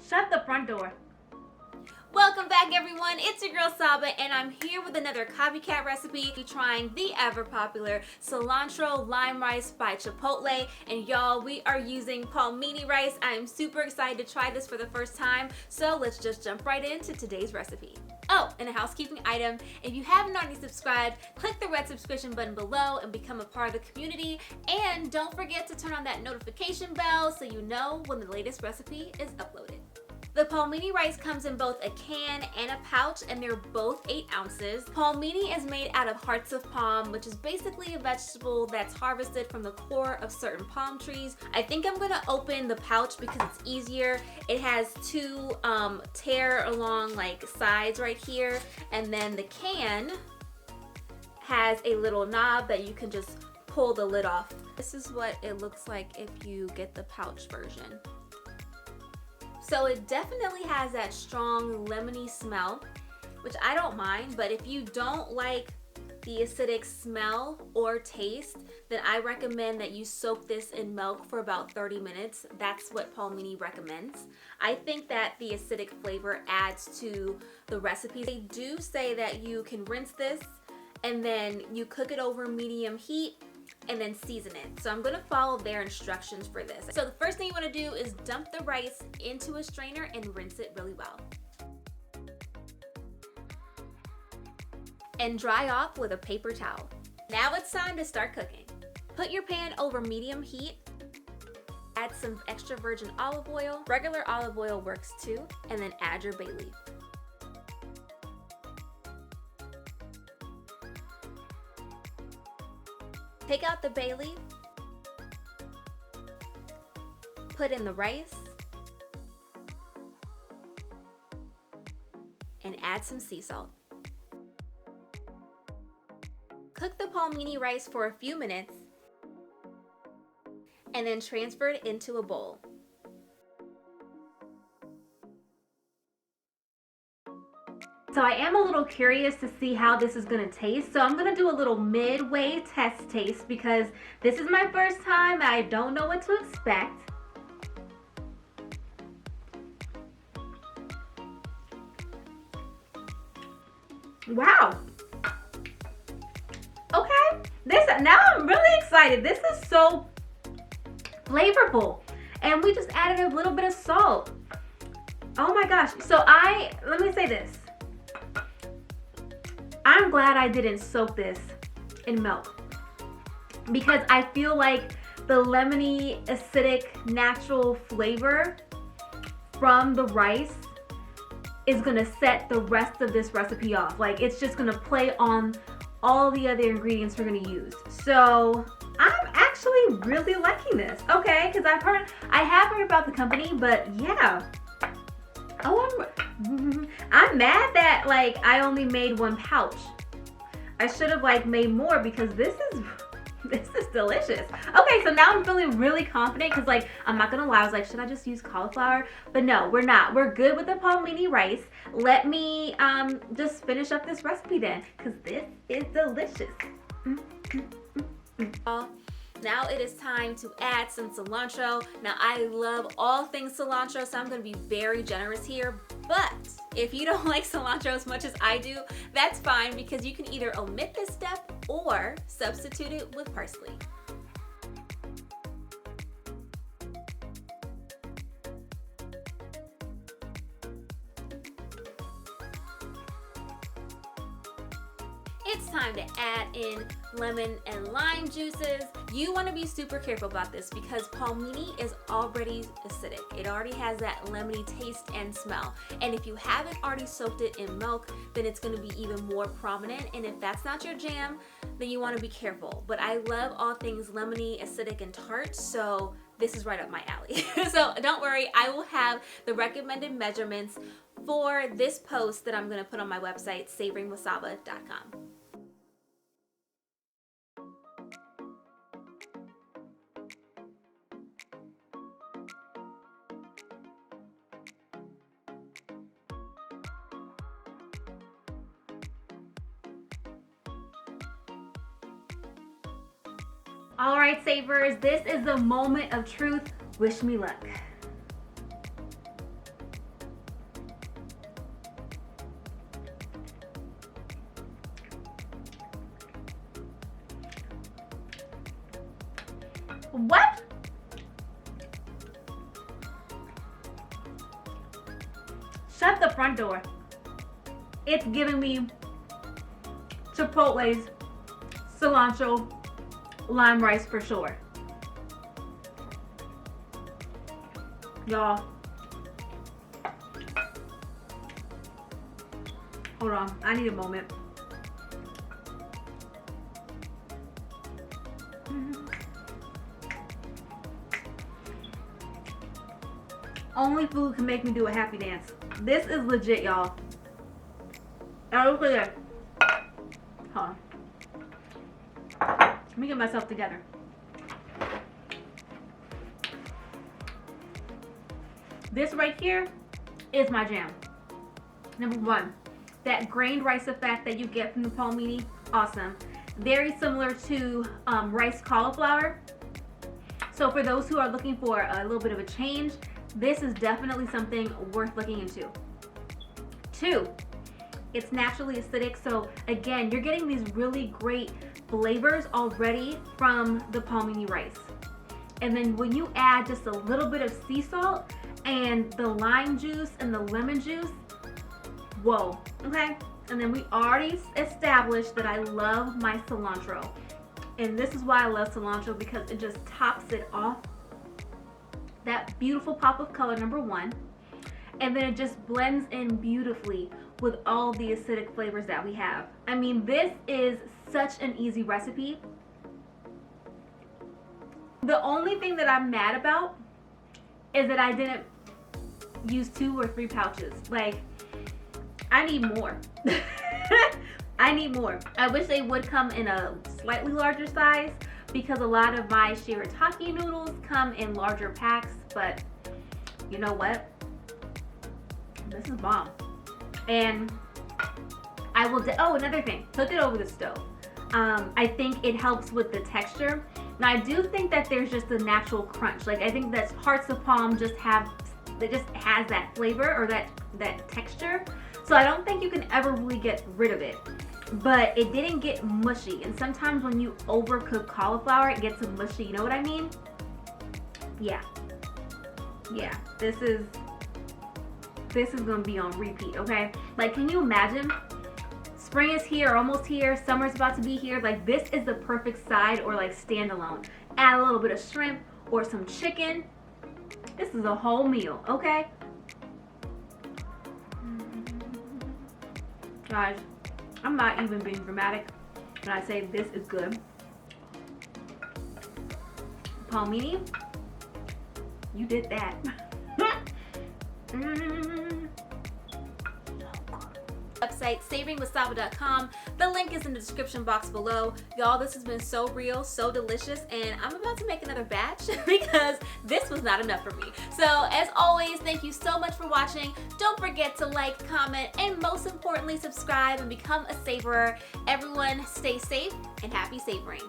Shut the front door. Welcome back, everyone. It's your girl Saba, and I'm here with another copycat recipe. We're trying the ever popular cilantro lime rice by Chipotle, and y'all, we are using Palmini rice. I am super excited to try this for the first time, so let's just jump right into today's recipe. Oh, and a housekeeping item, if you haven't already subscribed, click the red subscription button below and become a part of the community, and don't forget to turn on that notification bell so you know when the latest recipe is uploaded. The Palmini rice comes in both a can and a pouch, and they're both 8 ounces. Palmini is made out of hearts of palm, which is basically a vegetable that's harvested from the core of certain palm trees. I think I'm gonna open the pouch because it's easier. It has 2 tear along like sides right here, and then the can has a little knob that you can just pull the lid off. This is what it looks like if you get the pouch version. So it definitely has that strong lemony smell, which I don't mind, but if you don't like the acidic smell or taste, then I recommend that you soak this in milk for about 30 minutes. That's what Palmini recommends. I think that the acidic flavor adds to the recipe. They do say that you can rinse this and then you cook it over medium heat and then season it. So I'm gonna follow their instructions for this. So the first thing you wanna do is dump the rice into a strainer and rinse it really well. And dry off with a paper towel. Now it's time to start cooking. Put your pan over medium heat. Add some extra virgin olive oil. Regular olive oil works too. And then add your bay leaf. Take out the bay leaf, put in the rice, and add some sea salt. Cook the Palmini rice for a few minutes, and then transfer it into a bowl. So I am a little curious to see how this is gonna taste. So I'm gonna do a little midway test taste because this is my first time. I don't know what to expect. Wow. Okay, now I'm really excited. This is so flavorful. And we just added a little bit of salt. Oh my gosh. So let me say this. I'm glad I didn't soak this in milk because I feel like the lemony, acidic, natural flavor from the rice is gonna set the rest of this recipe off. Like it's just gonna play on all the other ingredients we're gonna use. So I'm actually really liking this. Okay, because I have heard about the company, but yeah. Oh, I'm mad that like I only made 1 pouch. I should have like made more because this is delicious. Okay, so now I'm feeling really confident because like I'm not gonna lie, I was like, should I just use cauliflower? But no, we're not. We're good with the Palmini rice. Let me just finish up this recipe then because this is delicious. Now it is time to add some cilantro. Now I love all things cilantro, so I'm gonna be very generous here, but if you don't like cilantro as much as I do, that's fine because you can either omit this step or substitute it with parsley. It's time to add in lemon and lime juices. You want to be super careful about this because Palmini is already acidic. It already has that lemony taste and smell. And if you haven't already soaked it in milk, then it's going to be even more prominent. And if that's not your jam, then you want to be careful. But I love all things lemony, acidic, and tart, so this is right up my alley. So don't worry, I will have the recommended measurements for this post that I'm going to put on my website, savoringwithsaba.com. All right, savers, this is the moment of truth. Wish me luck. What? Shut the front door. It's giving me Chipotle's cilantro lime rice for sure. Y'all. Hold on, I need a moment. Only food can make me do a happy dance. This is legit, y'all. I look at that. Hold on. Let me get myself together. This right here is my jam. Number one, that grained rice effect that you get from the Palmini, awesome. Very similar to rice cauliflower. So for those who are looking for a little bit of a change, this is definitely something worth looking into. Two, it's naturally acidic. So again, you're getting these really great flavors already from the Palmini rice. And then when you add just a little bit of sea salt and the lime juice and the lemon juice, whoa, okay? And then we already established that I love my cilantro. And this is why I love cilantro, because it just tops it off. That beautiful pop of color, number one. And then it just blends in beautifully with all the acidic flavors that we have. I mean, this is such an easy recipe. The only thing that I'm mad about is that I didn't use 2 or 3 pouches. Like, I need more. I need more. I wish they would come in a slightly larger size, because a lot of my shirataki noodles come in larger packs, but you know what? This is bomb. And I will, oh, another thing, cook it over the stove. I think it helps with the texture. Now, I do think that there's just a natural crunch. Like, I think that hearts of palm just has that flavor or that texture. So I don't think you can ever really get rid of it. But it didn't get mushy. And sometimes when you overcook cauliflower, it gets mushy. You know what I mean? Yeah. Yeah. This is gonna be on repeat, okay? Like, can you imagine? Spring is here, almost here. Summer's about to be here. Like, this is the perfect side or like standalone. Add a little bit of shrimp or some chicken. This is a whole meal, okay? Guys, I'm not even being dramatic when I say this is good. Palmini, you did that. Website savoringwithsaba.com. The link is in the description box below. Y'all, this has been so real, so delicious, and I'm about to make another batch because this was not enough for me. So as always, thank you so much for watching. Don't forget to like, comment, and most importantly, subscribe and become a savorer. Everyone stay safe and happy savoring.